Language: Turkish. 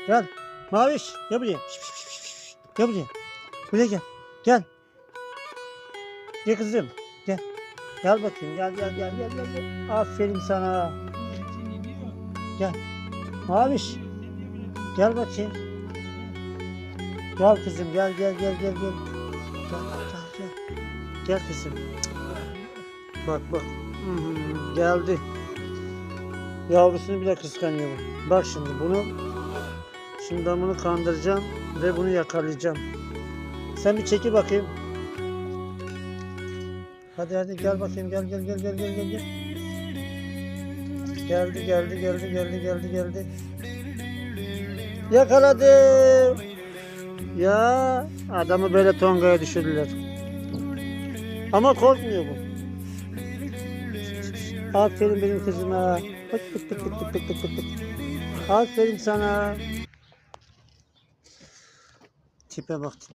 Gel. Maviş. Gel buraya. Şş, şş, şş, şş. Gel buraya. Buraya gel. Gel. Gel kızım. Gel. Gel bakayım. Gel. Aferin sana. Gel. Maviş. Gel bakayım. Gel kızım. Gel. Gel. Gel kızım. Bak. Geldi. Yavrusunu bile kıskanıyor bu. Bak şimdi şimdi ben bunu kandıracağım ve bunu yakalayacağım. Sen bir çekil bakayım. Hadi gel bakayım. Gel. Geldi. Yakaladım. Ya adamı böyle tongaya düşürdüler. Ama korkmuyor bu. Aferin benim kızıma. Pıt. Aferin sana. Tipe bak.